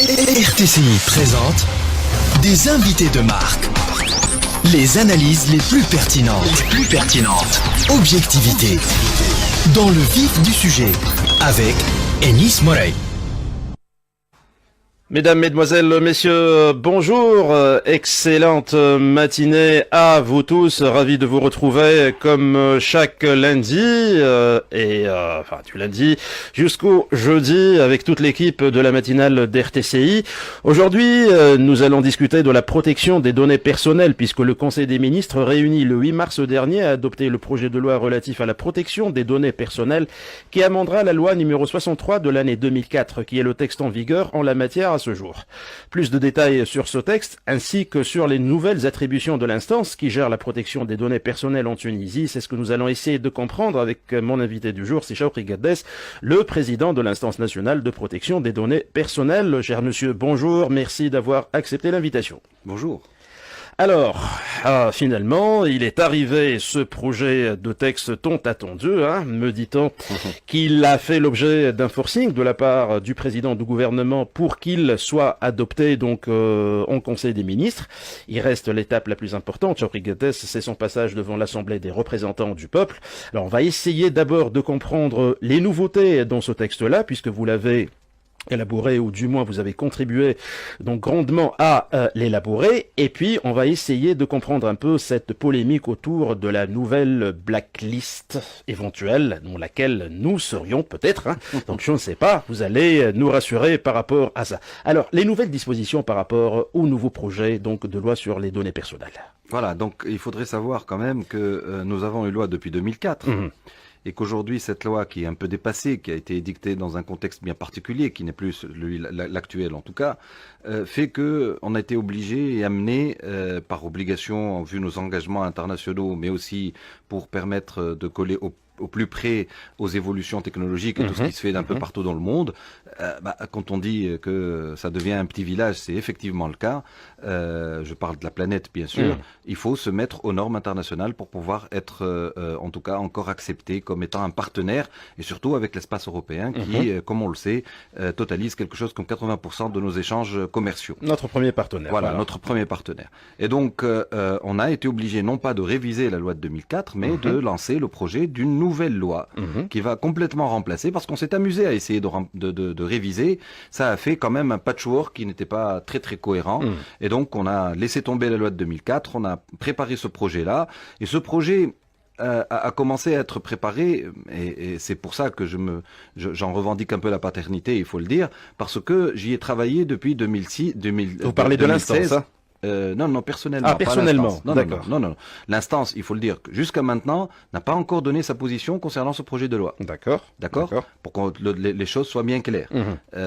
RTCI présente des invités de marque. Les analyses les plus pertinentes. Objectivité. Dans le vif du sujet. Avec Enis Morey. Mesdames, Mesdemoiselles, Messieurs, bonjour, excellente matinée à vous tous, ravi de vous retrouver comme chaque lundi, du lundi jusqu'au jeudi avec toute l'équipe de la matinale d'RTCI. Aujourd'hui, nous allons discuter de la protection des données personnelles puisque le Conseil des ministres réuni le 8 mars dernier a adopté le projet de loi relatif à la protection des données personnelles qui amendera la loi numéro 63 de l'année 2004 qui est le texte en vigueur en la matière à ce jour. Plus de détails sur ce texte, ainsi que sur les nouvelles attributions de l'instance qui gère la protection des données personnelles en Tunisie, c'est ce que nous allons essayer de comprendre avec mon invité du jour, c'est Chaoukri Gaddes, le président de l'instance nationale de protection des données personnelles. Cher monsieur, bonjour, merci d'avoir accepté l'invitation. Bonjour. Alors, finalement, il est arrivé ce projet de texte tant attendu, me dit-on, qu'il a fait l'objet d'un forcing de la part du président du gouvernement pour qu'il soit adopté donc en Conseil des ministres. Il reste l'étape la plus importante, Chaoukri Gaddes, c'est son passage devant l'Assemblée des représentants du peuple. Alors, on va essayer d'abord de comprendre les nouveautés dans ce texte-là, puisque vous l'avez élaboré, ou du moins vous avez contribué donc grandement à l'élaborer, et puis on va essayer de comprendre un peu cette polémique autour de la nouvelle blacklist éventuelle, dans laquelle nous serions peut-être, donc je ne sais pas, vous allez nous rassurer par rapport à ça. Alors, les nouvelles dispositions par rapport au nouveau projet donc de loi sur les données personnelles. Voilà, donc il faudrait savoir quand même que nous avons une loi depuis 2004, et qu'aujourd'hui, cette loi qui est un peu dépassée, qui a été édictée dans un contexte bien particulier, qui n'est plus l'actuel en tout cas, fait que on a été obligé et amené, par obligation, vu nos engagements internationaux, mais aussi pour permettre de coller au plus près aux évolutions technologiques et tout ce qui se fait d'un peu partout dans le monde. Quand on dit que ça devient un petit village, c'est effectivement le cas. Je parle de la planète, bien sûr. Il faut se mettre aux normes internationales pour pouvoir être, en tout cas, encore accepté comme étant un partenaire, et surtout avec l'espace européen qui, comme on le sait, totalise quelque chose comme 80% de nos échanges commerciaux. Notre premier partenaire. Voilà, notre premier partenaire. Et donc, on a été obligé non pas de réviser la loi de 2004, mais de lancer le projet d'une nouvelle loi qui va complètement remplacer, parce qu'on s'est amusé à essayer de réviser. Ça a fait quand même un patchwork qui n'était pas très très cohérent. Et donc, on a laissé tomber la loi de 2004, on a préparé ce projet-là, et ce projet a commencé à être préparé, et c'est pour ça que j'en revendique un peu la paternité, il faut le dire, parce que j'y ai travaillé depuis 2006, Vous parlez de l'instance, non, personnellement. Ah, personnellement, d'accord. Non. L'instance, il faut le dire, jusqu'à maintenant, n'a pas encore donné sa position concernant ce projet de loi. D'accord. Pour que les choses soient bien claires.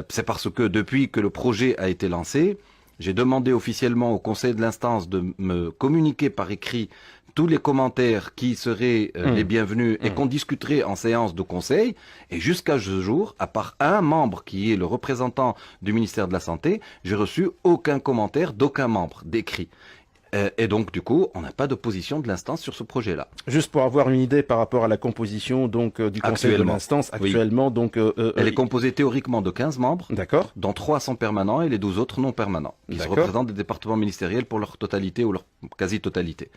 C'est parce que depuis que le projet a été lancé, j'ai demandé officiellement au conseil de l'instance de me communiquer par écrit tous les commentaires qui seraient les bienvenus et qu'on discuterait en séance de conseil. Et jusqu'à ce jour, à part un membre qui est le représentant du ministère de la Santé, j'ai reçu aucun commentaire d'aucun membre d'écrit. Et donc, du coup, on n'a pas de position de l'instance sur ce projet-là. Juste pour avoir une idée par rapport à la composition donc du conseil de l'instance, actuellement, donc... Elle est composée théoriquement de 15 membres, dont 3 sont permanents et les 12 autres non permanents, qui se représentent des départements ministériels pour leur totalité ou leur quasi-totalité.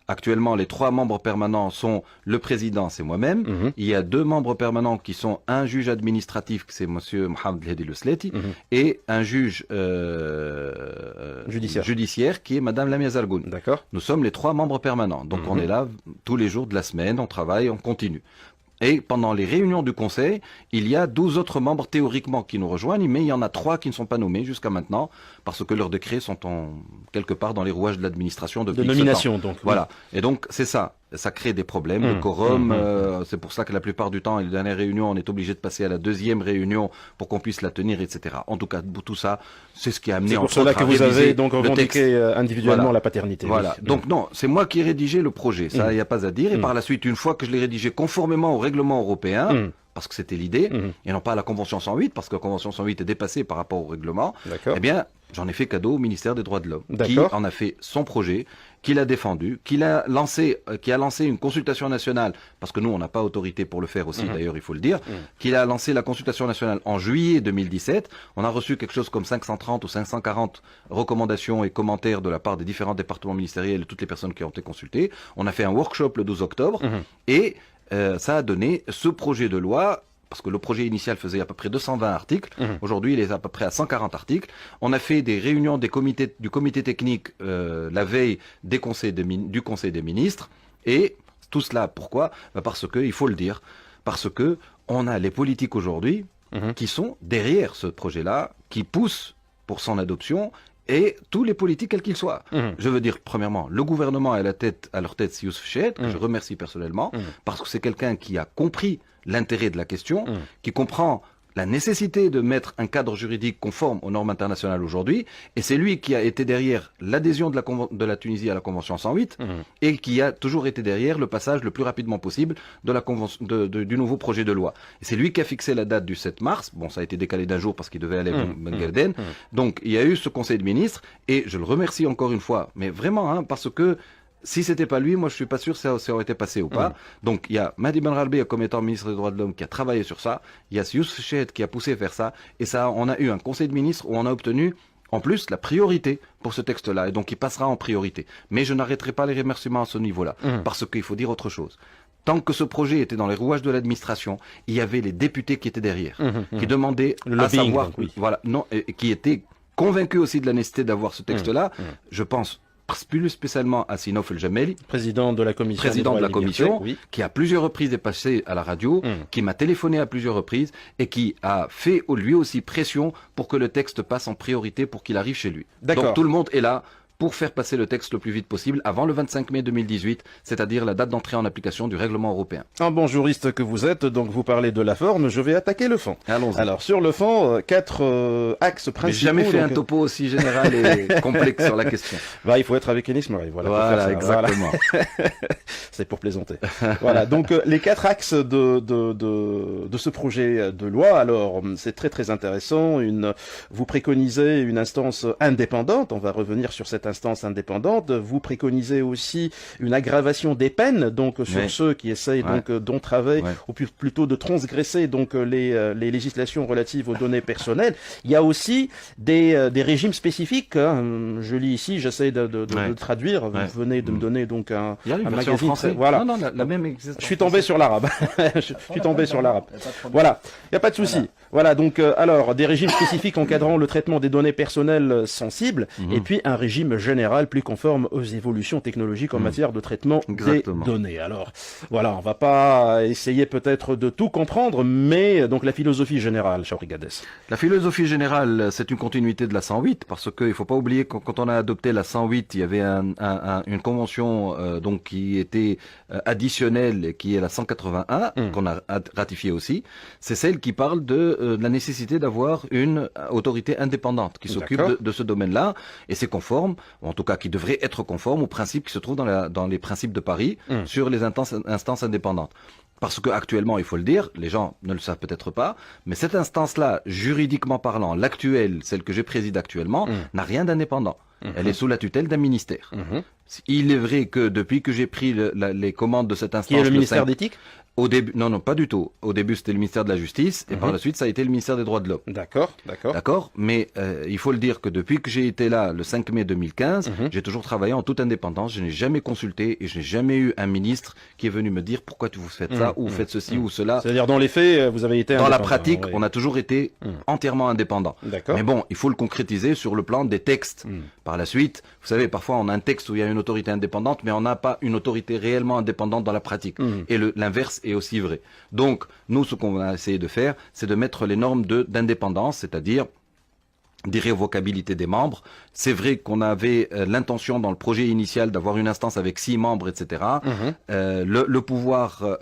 Actuellement, les 3 membres permanents sont le président, c'est moi-même. Il y a 2 membres permanents qui sont un juge administratif, c'est monsieur Mohamed Lhedi Lesleti, et un juge judiciaire qui est madame Lamia Zargouni. D'accord. Nous sommes les 3 membres permanents. Donc on est là tous les jours de la semaine, on travaille, on continue. Et pendant les réunions du Conseil, il y a 12 autres membres théoriquement qui nous rejoignent, mais il y en a 3 qui ne sont pas nommés jusqu'à maintenant, parce que leurs décrets sont quelque part dans les rouages de l'administration depuis de nomination, ce temps. Donc. Voilà. Et donc c'est ça. Ça crée des problèmes de quorum. C'est pour ça que la plupart du temps, les dernières réunions, on est obligé de passer à la deuxième réunion pour qu'on puisse la tenir, etc. En tout cas, tout ça, c'est ce qui a amené. C'est pour cela que vous avez donc revendiqué individuellement la paternité. Voilà. Oui. Donc non, c'est moi qui ai rédigé le projet. Ça, il n'y a pas à dire. Et par la suite, une fois que je l'ai rédigé conformément au règlement européen, parce que c'était l'idée, et non pas à la Convention 108, parce que la Convention 108 est dépassée par rapport au règlement, eh bien, j'en ai fait cadeau au ministère des Droits de l'Homme, qui D'accord. en a fait son projet, qu'il a défendu, qui a lancé une consultation nationale, parce que nous, on n'a pas autorité pour le faire aussi, d'ailleurs, il faut le dire, qu'il a lancé la consultation nationale en juillet 2017. On a reçu quelque chose comme 530 ou 540 recommandations et commentaires de la part des différents départements ministériels et toutes les personnes qui ont été consultées. On a fait un workshop le 12 octobre, et ça a donné ce projet de loi. Parce que le projet initial faisait à peu près 220 articles. Aujourd'hui, il est à peu près à 140 articles. On a fait des réunions du comité technique la veille du Conseil des ministres. Et tout cela, pourquoi? Parce que, il faut le dire, parce que on a les politiques aujourd'hui qui sont derrière ce projet-là, qui poussent pour son adoption, et tous les politiques, quels qu'ils soient. Je veux dire, premièrement, le gouvernement a à leur tête Youssef Chahhed, que je remercie personnellement, parce que c'est quelqu'un qui a compris l'intérêt de la question, qui comprend la nécessité de mettre un cadre juridique conforme aux normes internationales aujourd'hui, et c'est lui qui a été derrière l'adhésion de la Tunisie à la Convention 108, et qui a toujours été derrière le passage le plus rapidement possible du nouveau projet de loi. Et c'est lui qui a fixé la date du 7 mars, bon ça a été décalé d'un jour parce qu'il devait aller à Ben Guelden, donc il y a eu ce Conseil de ministres, et je le remercie encore une fois, mais vraiment, parce que si c'était pas lui, moi je suis pas sûr que ça aurait été passé ou pas. Donc il y a Mahdi Ben Ralbi comme étant ministre des Droits de l'Homme qui a travaillé sur ça. Il y a Youssef Chahhed qui a poussé à faire ça. Et ça, on a eu un conseil de ministres où on a obtenu en plus la priorité pour ce texte-là. Et donc il passera en priorité. Mais je n'arrêterai pas les remerciements à ce niveau-là. Parce qu'il faut dire autre chose. Tant que ce projet était dans les rouages de l'administration, il y avait les députés qui étaient derrière, qui demandaient à savoir, voilà, non, et qui étaient convaincus aussi de la nécessité d'avoir ce texte-là. Je pense plus spécialement à Sinof El Jameli, président de la commission, qui à plusieurs reprises est passé à la radio, qui m'a téléphoné à plusieurs reprises et qui a fait lui aussi pression pour que le texte passe en priorité pour qu'il arrive chez lui. Donc tout le monde est là pour faire passer le texte le plus vite possible avant le 25 mai 2018, c'est-à-dire la date d'entrée en application du règlement européen. Un bon juriste que vous êtes, donc vous parlez de la forme, je vais attaquer le fond. Allons-y. Alors sur le fond, 4 axes principaux. Mais j'ai jamais fait un topo aussi général et complexe sur la question. Il faut être avec Enis Murray, voilà exactement. Voilà. C'est pour plaisanter. Voilà, donc les 4 axes de ce projet de loi, alors c'est très très intéressant. Vous préconisez une instance indépendante, on va revenir sur cette instance indépendante. Vous préconisez aussi une aggravation des peines, donc sur ceux qui essayent donc d'entraver ou plutôt de transgresser donc les législations relatives aux données personnelles. Il y a aussi des régimes spécifiques. Je lis ici, j'essaie de traduire. Vous venez de me donner donc un magazine français. Voilà. Non, la même existe. Je suis tombé sur l'arabe. Je suis tombé sur l'arabe. Voilà. Il n'y a pas de souci. Voilà. Donc alors des régimes spécifiques encadrant le traitement des données personnelles sensibles, et puis un régime général plus conforme aux évolutions technologiques en matière de traitement des données. Alors, voilà, on va pas essayer peut-être de tout comprendre, mais donc la philosophie générale, Chawri Gades. La philosophie générale, c'est une continuité de la 108, parce qu'il faut pas oublier que quand on a adopté la 108, il y avait une convention donc qui était additionnelle, qui est la 181, qu'on a ratifiée aussi. C'est celle qui parle de la nécessité d'avoir une autorité indépendante qui s'occupe de ce domaine-là, et c'est conforme, ou en tout cas qui devrait être conforme aux principes qui se trouvent dans les principes de Paris sur les instances indépendantes. Parce que actuellement, il faut le dire, les gens ne le savent peut-être pas, mais cette instance-là, juridiquement parlant, l'actuelle, celle que je préside actuellement, n'a rien d'indépendant. Elle est sous la tutelle d'un ministère. Il est vrai que depuis que j'ai pris les commandes de cette instance... Qui est le ministère d'éthique ? Au début, non, pas du tout. Au début, c'était le ministère de la Justice, et par la suite, ça a été le ministère des Droits de l'Homme. D'accord. Mais il faut le dire que depuis que j'ai été là, le 5 mai 2015, j'ai toujours travaillé en toute indépendance. Je n'ai jamais consulté et je n'ai jamais eu un ministre qui est venu me dire pourquoi vous faites ça ou vous faites ceci ou cela. C'est-à-dire dans les faits, vous avez été dans la pratique, on a toujours été entièrement indépendant. Mais bon, il faut le concrétiser sur le plan des textes. Par la suite, vous savez, parfois on a un texte où il y a une autorité indépendante, mais on n'a pas une autorité réellement indépendante dans la pratique. Et l'inverse est aussi vrai. Donc, nous, ce qu'on va essayer de faire, c'est de mettre les normes d'indépendance, c'est-à-dire d'irrévocabilité des membres. C'est vrai qu'on avait l'intention dans le projet initial d'avoir une instance avec 6 membres, etc. Le pouvoir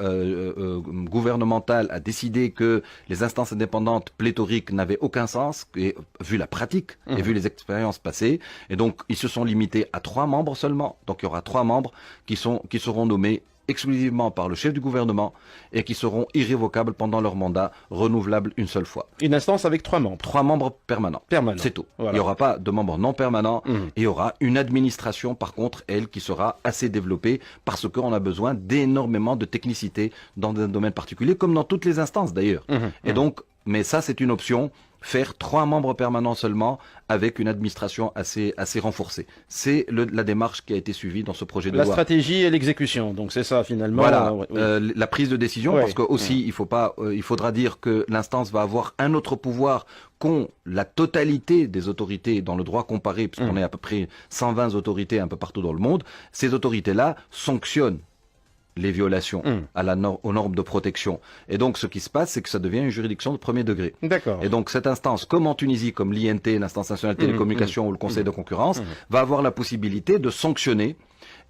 gouvernemental a décidé que les instances indépendantes pléthoriques n'avaient aucun sens, et, vu la pratique et vu les expériences passées. Et donc, ils se sont limités à 3 membres seulement. Donc, il y aura 3 membres qui seront nommés exclusivement par le chef du gouvernement et qui seront irrévocables pendant leur mandat, renouvelables une seule fois. Une instance avec 3 membres. 3 membres permanents. Permanents. C'est tout. Voilà. Il n'y aura pas de membres non permanents. Il y aura une administration, par contre, elle, qui sera assez développée parce qu'on a besoin d'énormément de technicité dans un domaine particulier, comme dans toutes les instances d'ailleurs. Et donc, mais ça, c'est une option. Faire 3 membres permanents seulement avec une administration assez renforcée. C'est la démarche qui a été suivie dans ce projet de loi. La stratégie et l'exécution, donc c'est ça finalement. Voilà, oui. la prise de décision, parce que aussi il faudra dire que l'instance va avoir un autre pouvoir qu'ont la totalité des autorités dans le droit comparé, puisqu'on est à peu près 120 autorités un peu partout dans le monde. Ces autorités-là sanctionnent les violations aux normes de protection. Et donc, ce qui se passe, c'est que ça devient une juridiction de premier degré. D'accord. Et donc, cette instance, comme en Tunisie, comme l'INT, l'Instance nationale de télécommunications ou le Conseil de concurrence, va avoir la possibilité de sanctionner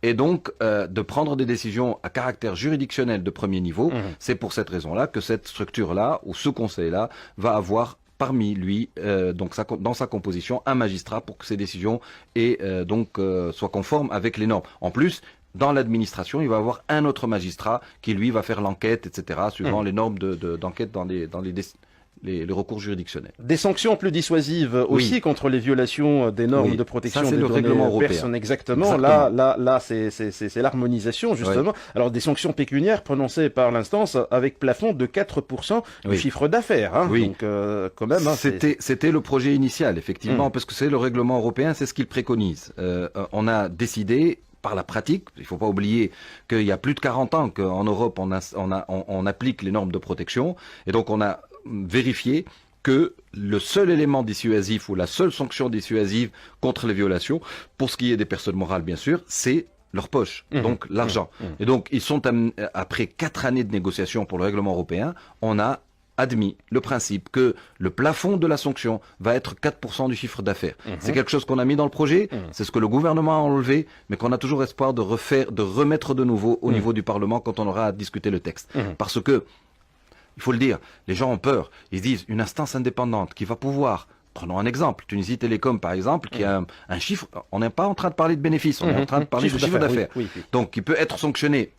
et donc de prendre des décisions à caractère juridictionnel de premier niveau. C'est pour cette raison-là que cette structure-là, ou ce conseil-là, va avoir parmi lui, dans sa composition, un magistrat pour que ces décisions soient conformes avec les normes. En plus, dans l'administration, il va y avoir un autre magistrat qui, lui, va faire l'enquête, etc., suivant les normes d'enquête dans les recours juridictionnels. Des sanctions plus dissuasives aussi contre les violations des normes de protection ça, des le données règlement européen. personnes. Exactement. Là, c'est l'harmonisation, justement. Oui. Alors, des sanctions pécuniaires prononcées par l'instance avec plafond de 4% du chiffre d'affaires. Hein. Oui. Donc, quand même. Hein, c'était le projet initial, effectivement, parce que c'est le règlement européen, c'est ce qu'il préconise. On a décidé par la pratique, il ne faut pas oublier qu'il y a plus de 40 ans qu'en Europe on applique les normes de protection, et donc on a vérifié que le seul élément dissuasif ou la seule sanction dissuasive contre les violations, pour ce qui est des personnes morales bien sûr, c'est leur poche, donc l'argent. Et donc ils sont après 4 années de négociations pour le règlement européen, on a admis le principe que le plafond de la sanction va être 4% du chiffre d'affaires. C'est quelque chose qu'on a mis dans le projet, c'est ce que le gouvernement a enlevé, mais qu'on a toujours espoir de remettre de nouveau au niveau du Parlement quand on aura à discuter le texte. Parce que, il faut le dire, les gens ont peur. Ils se disent, une instance indépendante qui va pouvoir, prenons un exemple, Tunisie Télécom par exemple, qui a un chiffre, on n'est pas en train de parler de bénéfices, on est en train de parler de chiffre d'affaires. Donc, qui peut être sanctionné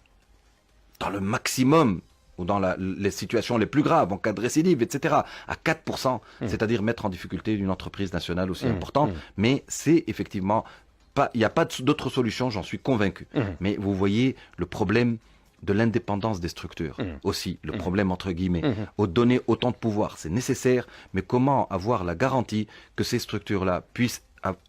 dans le maximum ou dans les situations les plus graves, en cas de récidive, etc., à 4%, c'est-à-dire mettre en difficulté une entreprise nationale aussi importante. Mais c'est effectivement pas, il n'y a pas d'autre solution, j'en suis convaincu. Mais vous voyez le problème de l'indépendance des structures, aussi, le problème entre guillemets. Donner autant de pouvoir, c'est nécessaire, mais comment avoir la garantie que ces structures-là puissent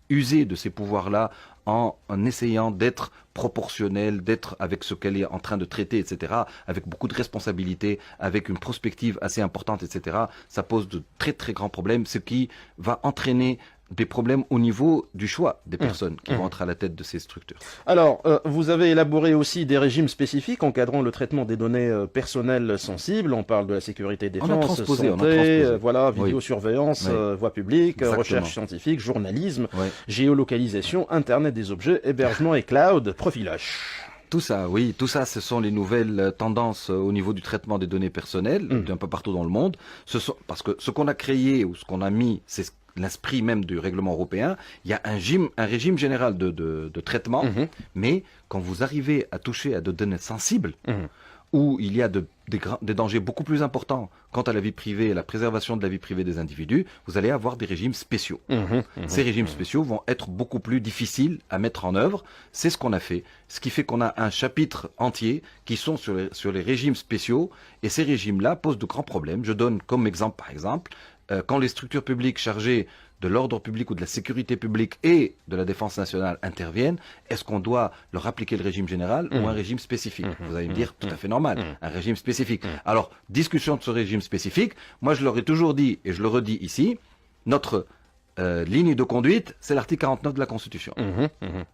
user de ces pouvoirs-là en essayant d'être proportionnelle, d'être avec ce qu'elle est en train de traiter, etc., avec beaucoup de responsabilités, avec une prospective assez importante, etc., ça pose de très très grands problèmes, ce qui va entraîner des problèmes au niveau du choix des personnes qui vont être à la tête de ces structures. Alors, vous avez élaboré aussi des régimes spécifiques encadrant le traitement des données personnelles sensibles. On parle de la sécurité défense, santé, voilà, vidéosurveillance, voie publique, recherche scientifique, journalisme, géolocalisation, Internet des objets, hébergement et cloud, profilage. Tout ça, oui, tout ça, ce sont les nouvelles tendances au niveau du traitement des données personnelles d'un peu partout dans le monde. Parce que ce qu'on a créé ou ce qu'on a mis, c'est l'esprit même du règlement européen. Il y a un régime général de traitement, mais quand vous arrivez à toucher à des données sensibles, où il y a des dangers beaucoup plus importants quant à la vie privée et la préservation de la vie privée des individus, vous allez avoir des régimes spéciaux. Ces régimes spéciaux vont être beaucoup plus difficiles à mettre en œuvre. C'est ce qu'on a fait. Ce qui fait qu'on a un chapitre entier qui sont sur les régimes spéciaux. Et ces régimes-là posent de grands problèmes. Je donne comme exemple, par exemple, quand les structures publiques chargées de l'ordre public ou de la sécurité publique et de la défense nationale interviennent, est-ce qu'on doit leur appliquer le régime général ou un régime spécifique? Vous allez me dire, tout à fait normal, un régime spécifique. Alors, discussion de ce régime spécifique, moi je leur ai toujours dit, et je le redis ici, notre ligne de conduite, c'est l'article 49 de la Constitution.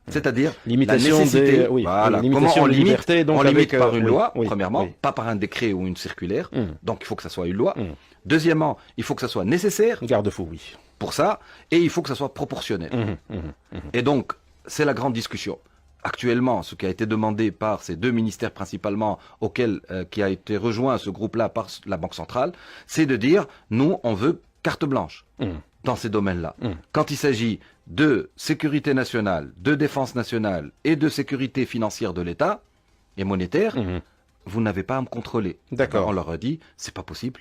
C'est-à-dire limitation la nécessité, voilà, comment on limite, liberté, donc on limite par une loi, oui, premièrement, pas par un décret ou une circulaire, donc il faut que ça soit une loi. Deuxièmement, il faut que ça soit nécessaire. Garde-fou, oui. Pour ça, et il faut que ça soit proportionnel. Et donc, c'est la grande discussion. Actuellement, ce qui a été demandé par ces deux ministères principalement, qui a été rejoint ce groupe-là par la Banque centrale, c'est de dire, nous, on veut carte blanche dans ces domaines-là. Quand il s'agit de sécurité nationale, de défense nationale et de sécurité financière de l'État, et monétaire, Mhm. vous n'avez pas à me contrôler. D'accord. On leur a dit, c'est pas possible.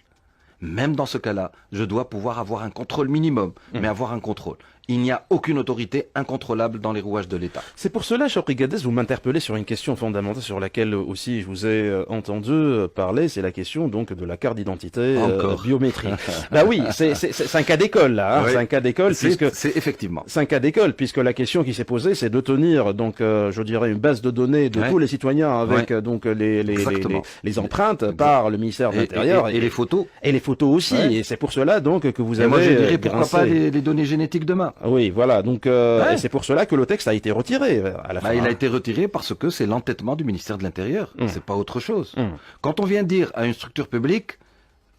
Même dans ce cas-là, je dois pouvoir avoir un contrôle minimum, mais avoir un contrôle. Il n'y a aucune autorité incontrôlable dans les rouages de l'État. C'est pour cela, cher Brigades, vous m'interpellez sur une question fondamentale sur laquelle aussi je vous ai entendu parler, c'est la question donc de la carte d'identité biométrique. Bah oui, c'est un cas d'école là, hein, Oui. c'est un cas d'école puisque C'est effectivement. c'est un cas d'école puisque la question qui s'est posée, c'est de tenir donc je dirais une base de données de Ouais. tous les citoyens avec Ouais. donc Exactement. les empreintes par le ministère de l'Intérieur Et les photos. et les photos aussi. Ouais. Et c'est pour cela donc que vous Et avez moi, je dirais pourquoi grincé. pas les données génétiques demain. Oui, voilà. Donc Ouais. et c'est pour cela que le texte a été retiré à la fin. Bah, il a été retiré parce que c'est l'entêtement du ministère de l'Intérieur. C'est pas autre chose. Quand on vient dire à une structure publique,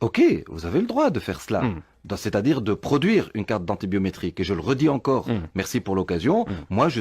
ok, vous avez le droit de faire cela. C'est-à-dire de produire une carte d'identité biométrique. Et je le redis encore, merci pour l'occasion. Moi, je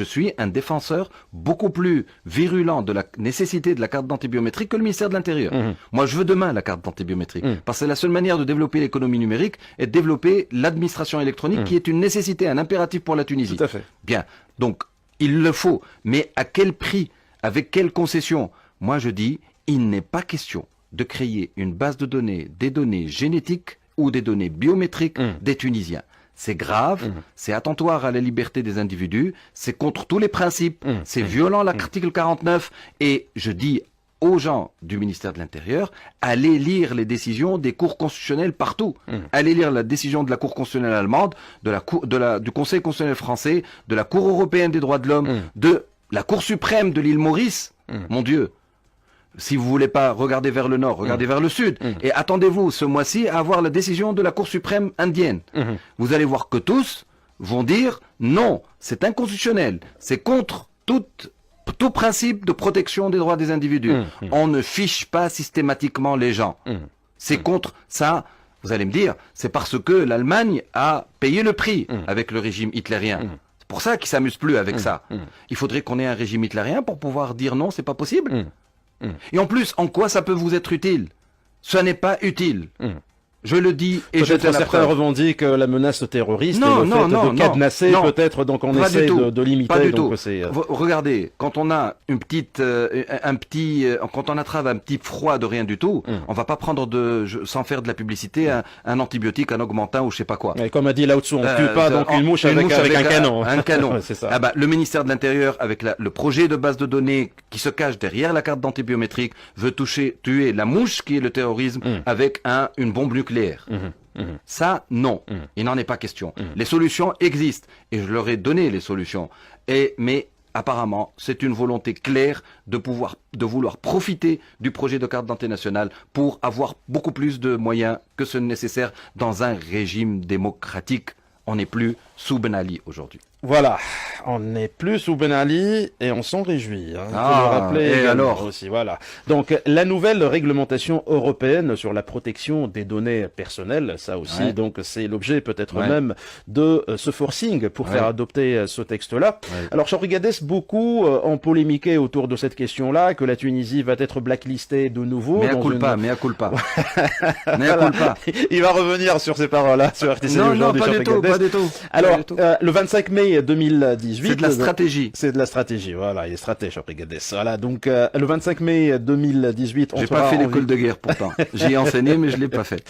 suis un défenseur beaucoup plus virulent de la nécessité de la carte d'identité biométrique que le ministère de l'Intérieur. Moi, je veux demain la carte d'identité biométrique. Parce que c'est la seule manière de développer l'économie numérique et de développer l'administration électronique qui est une nécessité, un impératif pour la Tunisie. Tout à fait. Bien. Donc, il le faut. Mais à quel prix? Avec quelle concession? Moi, je dis, il n'est pas question de créer une base de données, des données génétiques ou des données biométriques des Tunisiens. C'est grave, c'est attentoire à la liberté des individus, c'est contre tous les principes, c'est violent l'article 49, et je dis aux gens du ministère de l'Intérieur, allez lire les décisions des cours constitutionnels partout. Allez lire la décision de la Cour constitutionnelle allemande, du Conseil constitutionnel français, de la Cour européenne des droits de l'homme, de la Cour suprême de l'île Maurice. Mon Dieu. Si vous voulez pas regarder vers le nord, regardez vers le sud. Et attendez-vous ce mois-ci à avoir la décision de la Cour suprême indienne. Vous allez voir que tous vont dire non, c'est inconstitutionnel, c'est contre tout principe de protection des droits des individus. On ne fiche pas systématiquement les gens. C'est contre ça. Vous allez me dire, c'est parce que l'Allemagne a payé le prix avec le régime hitlérien. C'est pour ça qu'ils s'amusent plus avec ça. Il faudrait qu'on ait un régime hitlérien pour pouvoir dire non, c'est pas possible. Et en plus, en quoi ça peut vous être utile? Ça n'est pas utile. Je le dis et je Peut-être fais la certains preuve. revendiquent la menace terroriste Non, et le non, fait non, de cadenasser non. peut-être, donc on Pas essaie du tout. de limiter. Pas du donc tout. c'est, Regardez, quand on a quand on attrape un petit froid de rien du tout, on va pas prendre sans faire de la publicité un antibiotique, un augmentin ou je sais pas quoi. et comme a dit Lao Tzu, on ne tue pas donc une mouche avec un canon. Un canon. Ouais, c'est ça. Ah bah, le ministère de l'Intérieur, avec le projet de base de données qui se cache derrière la carte d'identité biométrique, veut tuer la mouche qui est le terrorisme avec une bombe nucléaire. Ça, non. Il n'en est pas question. Les solutions existent. Et je leur ai donné les solutions. Mais apparemment, c'est une volonté claire de vouloir profiter du projet de carte d'identité nationale pour avoir beaucoup plus de moyens que ce nécessaire dans un régime démocratique. On n'est plus sous Ben Ali aujourd'hui. Voilà, on n'est plus sous Ben Ali et on s'en réjouit. Faut le rappeler et également alors aussi, voilà. Donc la nouvelle réglementation européenne sur la protection des données personnelles, ça aussi, Ouais. donc c'est l'objet peut-être Ouais. même de ce forcing pour faire adopter ce texte-là. Ouais. Alors Chabrigades, beaucoup ont polémiqué autour de cette question-là, que la Tunisie va être blacklistée de nouveau. Mea dans culpa, une- mea culpa. Mea culpa. Il va revenir sur ces paroles-là sur RTC Non, aujourd'hui, pas du tout, Chabrigades. pas du tout. Alors, Pas du tout. le 25 mai 2018... C'est de la stratégie. C'est de la stratégie, voilà, il est stratège, Brigades. Voilà, donc le 25 mai 2018, on J'ai sera pas fait en l'école de guerre pourtant. J'ai enseigné, mais je l'ai pas fait.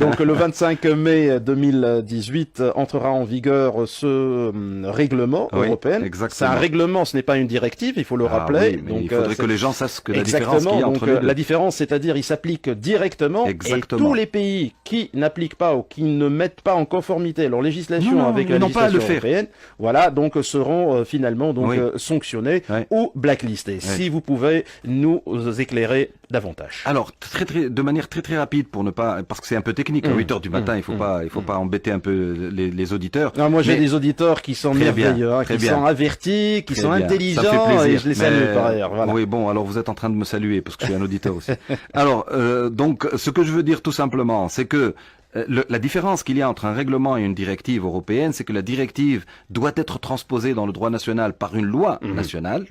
Donc le 25 mai 2018 entrera en vigueur ce règlement Oui, européen. exactement. C'est un règlement, ce n'est pas une directive, il faut le rappeler. Oui, mais donc, il faudrait c'est- que les gens sachent que la différence Exactement, qu'il y a donc entre les deux. la différence, c'est-à-dire il s'applique directement Exactement. et tous les pays qui n'appliquent pas ou qui ne mettent pas en conformité leur législation Non, non, avec ils la n'ont pas à le législation faire. européenne, voilà, donc seront finalement donc Oui. sanctionnés Ouais. ou blacklistés. Si vous pouvez nous éclairer davantage. Alors, de manière très très rapide pour ne pas, parce que c'est un peu technique, à 8 heures du matin, il faut pas embêter un peu les auditeurs. Non, moi j'ai Mais- des auditeurs qui sont Très bien, merveilleux, hein, très qui bien. sont avertis, qui Très sont bien. Ça me intelligents, fait plaisir. et je les salue Mais- par ailleurs. Voilà. Oui, bon, alors vous êtes en train de me saluer parce que je suis un auditeur aussi. Alors, donc, ce que je veux dire tout simplement, c'est que la différence qu'il y a entre un règlement et une directive européenne, c'est que la directive doit être transposée dans le droit national par une loi nationale,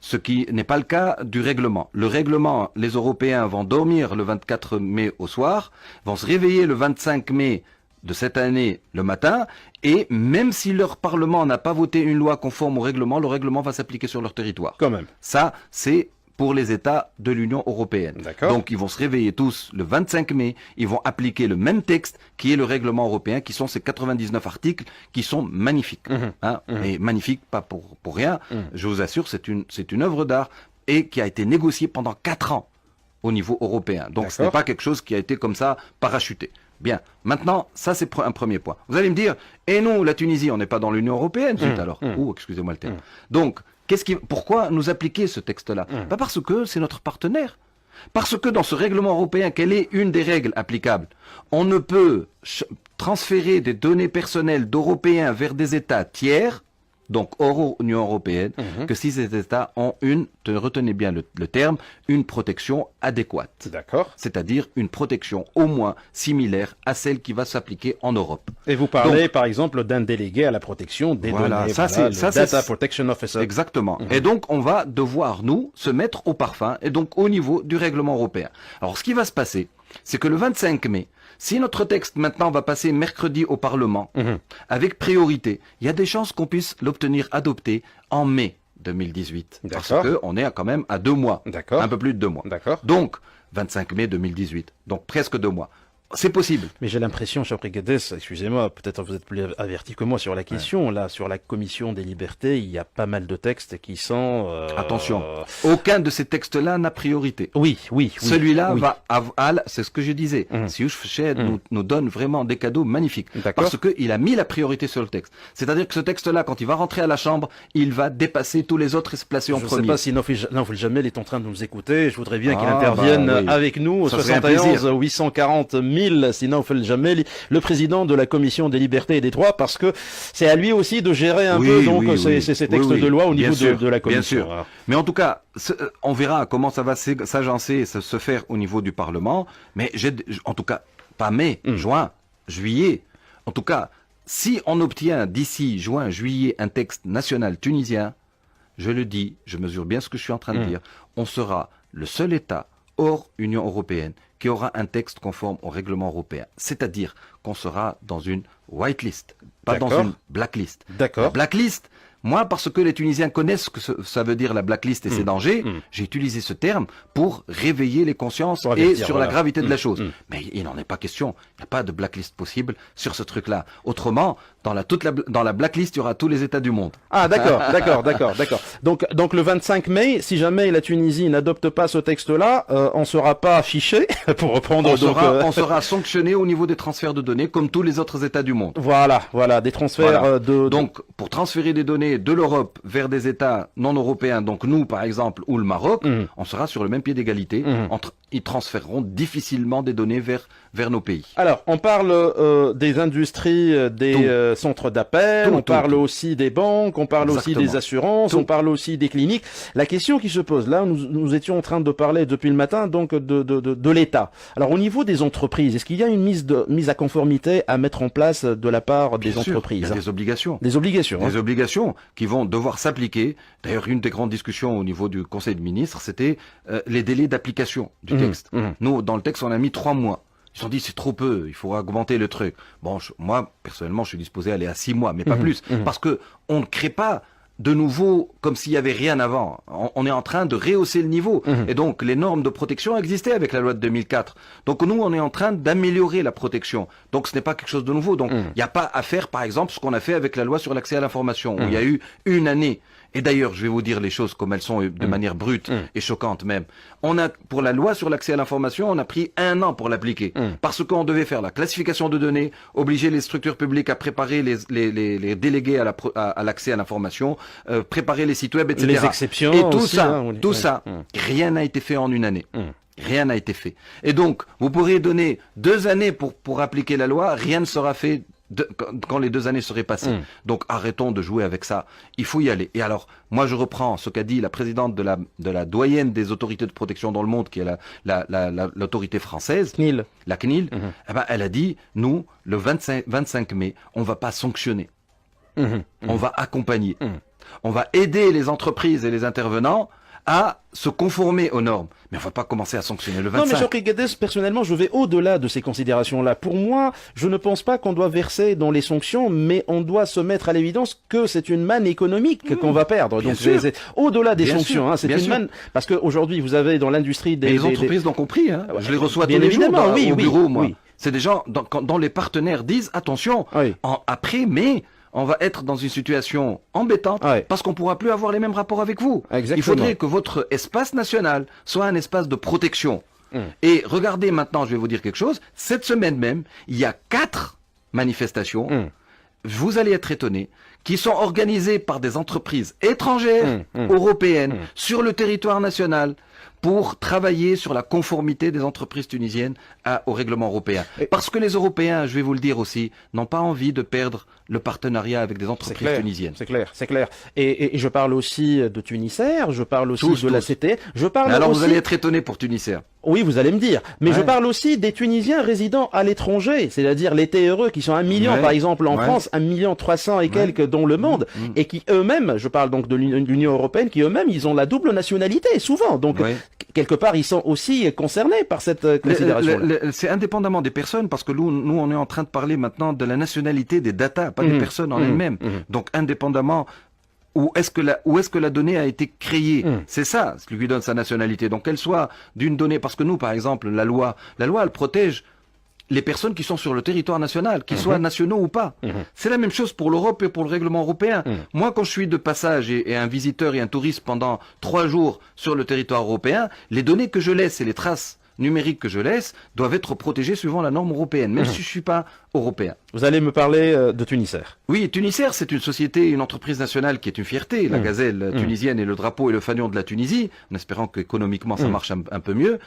ce qui n'est pas le cas du règlement. Le règlement, les Européens vont dormir le 24 mai au soir, vont se réveiller le 25 mai de cette année le matin, et même si leur Parlement n'a pas voté une loi conforme au règlement, le règlement va s'appliquer sur leur territoire. Quand même. Ça, c'est pour les États de l'Union européenne. D'accord. Donc ils vont se réveiller tous le 25 mai, ils vont appliquer le même texte qui est le règlement européen, qui sont ces 99 articles qui sont magnifiques. Et magnifiques, pas pour rien, je vous assure, c'est une œuvre d'art et qui a été négociée pendant 4 ans au niveau européen. Donc ce n'est pas quelque chose qui a été comme ça parachuté. Bien, maintenant, ça c'est un premier point. Vous allez me dire, et nous, la Tunisie, on n'est pas dans l'Union européenne, alors. Excusez-moi le terme. Donc, pourquoi nous appliquer ce texte-là? Pas parce que c'est notre partenaire. Parce que dans ce règlement européen, quelle est une des règles applicables? On ne peut transférer des données personnelles d'Européens vers des États tiers, donc hors Union européenne, que si ces États ont retenez bien le terme, une protection adéquate. D'accord. C'est-à-dire une protection au moins similaire à celle qui va s'appliquer en Europe. Et vous parlez par exemple d'un délégué à la protection des données, le Data Protection Officer. Exactement. Et donc on va devoir, nous, se mettre au parfum, et donc au niveau du règlement européen. Alors ce qui va se passer, c'est que le 25 mai, si notre texte maintenant va passer mercredi au Parlement, avec priorité, il y a des chances qu'on puisse l'obtenir adopté en mai 2018. Parce qu'on est quand même à 2 mois. Un peu plus de 2 mois. Donc, 25 mai 2018. Donc presque 2 mois. C'est possible. Mais j'ai l'impression, cher Brigades, excusez-moi, peut-être vous êtes plus averti que moi sur la question, là, sur la commission des libertés, il y a pas mal de textes qui sont... Attention, aucun de ces textes-là n'a priorité. Oui. Celui-là va avoir, c'est ce que je disais, si Oufched nous donne vraiment des cadeaux magnifiques. Parce qu'il a mis la priorité sur le texte. C'est-à-dire que ce texte-là, quand il va rentrer à la Chambre, il va dépasser tous les autres et se placer en premier. Je ne sais pas si Naoufel Jamel est en train de nous écouter, je voudrais bien qu'il intervienne avec nous au 71 840 000. Sinon, Jamel, le président de la commission des libertés et des droits, parce que c'est à lui aussi de gérer un peu ces textes de loi au niveau de la commission. Bien sûr. Mais en tout cas, on verra comment ça va s'agencer et se faire au niveau du Parlement. Mais en tout cas, pas mai, juin, juillet. En tout cas, si on obtient d'ici juin, juillet un texte national tunisien, je le dis, je mesure bien ce que je suis en train de dire, on sera le seul État hors Union européenne qui aura un texte conforme au règlement européen. C'est-à-dire qu'on sera dans une whitelist, pas dans une blacklist. D'accord. La blacklist, moi, parce que les Tunisiens connaissent ce que ça veut dire la blacklist et ses dangers, j'ai utilisé ce terme pour réveiller les consciences et sur la gravité de la chose. Mais il n'en est pas question. Il n'y a pas de blacklist possible sur ce truc-là. Autrement, dans la blacklist, il y aura tous les États du monde. Ah, d'accord. Donc le 25 mai, si jamais la Tunisie n'adopte pas ce texte-là, on sera pas affiché, pour reprendre. On sera sanctionné au niveau des transferts de données, comme tous les autres États du monde. Voilà, des transferts Donc, pour transférer des données de l'Europe vers des États non européens, donc nous par exemple, ou le Maroc, on sera sur le même pied d'égalité. Ils transféreront difficilement des données vers nos pays. Alors, on parle des industries, des centres d'appel, on parle aussi des banques, on parle aussi des assurances, on parle aussi des cliniques. La question qui se pose là, nous étions en train de parler depuis le matin donc de l'État. Alors, au niveau des entreprises, est-ce qu'il y a une mise à conformité à mettre en place de la part des entreprises? Il y a des obligations. Des obligations. Des obligations qui vont devoir s'appliquer. D'ailleurs, une des grandes discussions au niveau du Conseil de ministres, c'était les délais d'application du texte. Nous, dans le texte, on a mis 3 mois. Ils se sont dit, c'est trop peu, il faut augmenter le truc. Bon, moi, personnellement, je suis disposé à aller à 6 mois, mais pas plus. Parce que on ne crée pas de nouveau comme s'il y avait rien avant. On est en train de rehausser le niveau. Et donc, les normes de protection existaient avec la loi de 2004. Donc, nous, on est en train d'améliorer la protection. Donc, ce n'est pas quelque chose de nouveau. Donc, il n'y a pas à faire, par exemple, ce qu'on a fait avec la loi sur l'accès à l'information, où il y a eu 1 année. Et d'ailleurs, je vais vous dire les choses comme elles sont de manière brute et choquante même. Pour la loi sur l'accès à l'information, on a pris 1 an pour l'appliquer. Parce qu'on devait faire la classification de données, obliger les structures publiques à préparer les délégués à l'accès à l'information, préparer les sites web, etc. Les exceptions. Et tout aussi, ça, rien n'a été fait en 1 année. Rien n'a été fait. Et donc, vous pourrez donner 2 années pour appliquer la loi, rien ne sera fait quand les 2 années seraient passées. Donc arrêtons de jouer avec ça. Il faut y aller. Et alors, moi je reprends ce qu'a dit la présidente de la doyenne des autorités de protection dans le monde, qui est l'autorité française, CNIL. La CNIL. Eh ben, elle a dit, nous, le 25 mai, on va pas sanctionner. On va accompagner. On va aider les entreprises et les intervenants à se conformer aux normes. Mais on va pas commencer à sanctionner le 25. Non, mais Chokri Gades, personnellement, je vais au-delà de ces considérations-là. Pour moi, je ne pense pas qu'on doit verser dans les sanctions, mais on doit se mettre à l'évidence que c'est une manne économique qu'on va perdre. Donc, c'est au-delà des sanctions, hein, c'est une manne, parce qu'aujourd'hui, vous avez dans l'industrie des... Et les entreprises l'ont compris, hein. Je les reçois tous bien les jours au bureau, moi. Oui. C'est des gens dont les partenaires disent, attention, après, mais on va être dans une situation embêtante parce qu'on pourra plus avoir les mêmes rapports avec vous. Exactement. Il faudrait que votre espace national soit un espace de protection. Et regardez maintenant, je vais vous dire quelque chose. Cette semaine même, il y a 4 manifestations. Vous allez être étonnés, qui sont organisées par des entreprises étrangères, européennes, sur le territoire national, pour travailler sur la conformité des entreprises tunisiennes au règlement européen. Parce que les Européens, je vais vous le dire aussi, n'ont pas envie de perdre le partenariat avec des entreprises tunisiennes. C'est clair, c'est clair. Et je parle aussi de Tunisair, je parle aussi de la CT, je parle mais alors aussi... vous allez être étonné pour Tunisair. Oui, vous allez me dire. Mais je parle aussi des Tunisiens résidant à l'étranger, c'est-à-dire les TRE qui sont 1 million, par exemple, en France, 1,3 million et quelques dans le monde, et qui eux-mêmes, je parle donc de l'Union européenne, qui eux-mêmes, ils ont la double nationalité, souvent. Donc, quelque part, ils sont aussi concernés par cette considération-là. C'est indépendamment des personnes, parce que nous, on est en train de parler maintenant de la nationalité des data, pas des personnes en elles-mêmes. Donc, indépendamment... Où est-ce que la donnée a été créée? C'est ça, ce qui lui donne sa nationalité. Donc qu'elle soit d'une donnée, parce que nous, par exemple, la loi, elle protège les personnes qui sont sur le territoire national, qu'ils soient nationaux ou pas. C'est la même chose pour l'Europe et pour le règlement européen. Moi, quand je suis de passage et un visiteur et un touriste pendant 3 jours sur le territoire européen, les données que je laisse et les traces numériques que je laisse doivent être protégées suivant la norme européenne, même si je suis pas européen. Vous allez me parler de Tunisair. Oui, Tunisair, c'est une société, une entreprise nationale qui est une fierté. La gazelle tunisienne et le drapeau et le fanion de la Tunisie, en espérant qu'économiquement ça marche un peu mieux.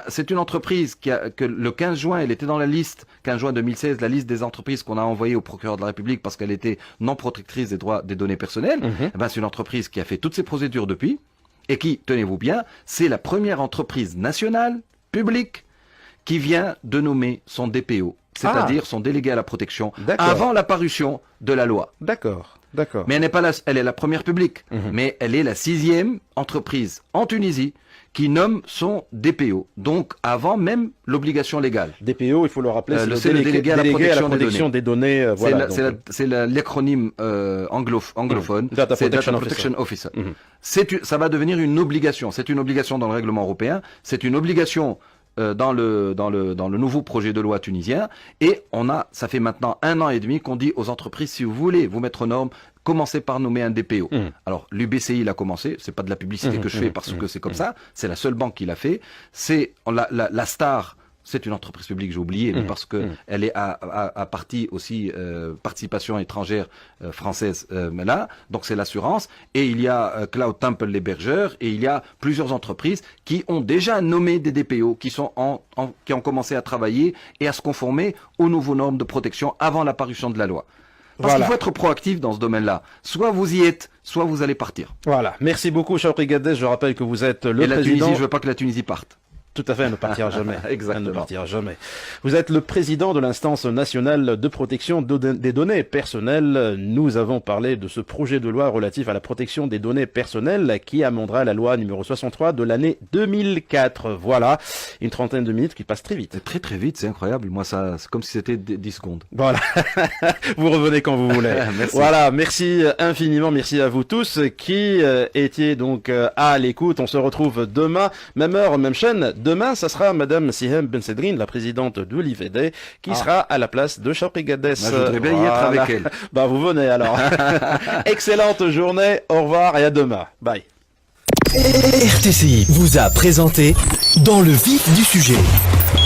C'est une entreprise que le 15 juin, elle était dans la liste, 15 juin 2016, la liste des entreprises qu'on a envoyée au procureur de la République parce qu'elle était non protectrice des droits des données personnelles. C'est une entreprise qui a fait toutes ces procédures depuis et qui, tenez-vous bien, c'est la première entreprise nationale, publique, qui vient de nommer son DPO, c'est-à-dire son délégué à la protection, avant la parution de la loi. D'accord. Mais elle n'est pas elle est la première publique, mais elle est la 6e entreprise en Tunisie qui nomme son DPO, donc avant même l'obligation légale. DPO, il faut le rappeler, c'est le délégué à la protection des données. C'est l'acronyme anglophone, Data c'est Protection Data Protection Officer. Ça va devenir une obligation, c'est une obligation dans le règlement européen, c'est une obligation dans le nouveau projet de loi tunisien, et ça fait maintenant 1 an et demi qu'on dit aux entreprises, si vous voulez vous mettre aux normes, commencez par nommer un DPO. Alors l'UBCI l'a commencé, c'est pas de la publicité que je fais parce que c'est comme ça, c'est la seule banque qui l'a fait, c'est la Star. C'est une entreprise publique, j'ai oublié, mais parce que elle est à partie aussi participation étrangère française là, donc c'est l'assurance. Et il y a Cloud Temple l'hébergeur, et il y a plusieurs entreprises qui ont déjà nommé des DPO, qui ont commencé à travailler et à se conformer aux nouveaux normes de protection avant l'apparition de la loi. Parce qu'il faut être proactif dans ce domaine-là. Soit vous y êtes, soit vous allez partir. Voilà. Merci beaucoup, Chokri Gades. Je rappelle que vous êtes le président... Et la Tunisie, je veux pas que la Tunisie parte. Tout à fait, elle ne partira jamais. Exactement. Elle ne partira jamais. Vous êtes le président de l'instance nationale de protection des données personnelles. Nous avons parlé de ce projet de loi relatif à la protection des données personnelles qui amendera la loi numéro 63 de l'année 2004. Voilà, une trentaine de minutes qui passent très vite. Très très vite, c'est incroyable. Moi, c'est comme si c'était 10 secondes. Voilà. Vous revenez quand vous voulez. Merci. Voilà, merci infiniment, merci à vous tous qui étiez donc à l'écoute. On se retrouve demain, même heure, même chaîne. Demain, ça sera Madame Sihem Ben Sedrine, la présidente de l'IVD, qui sera à la place de Chokri Gades. Je voudrais bien y être avec elle. Bah, vous venez alors. Excellente journée, au revoir et à demain. Bye. RTCI vous a présenté Dans le vif du sujet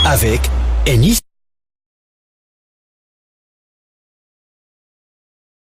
avec Ennis.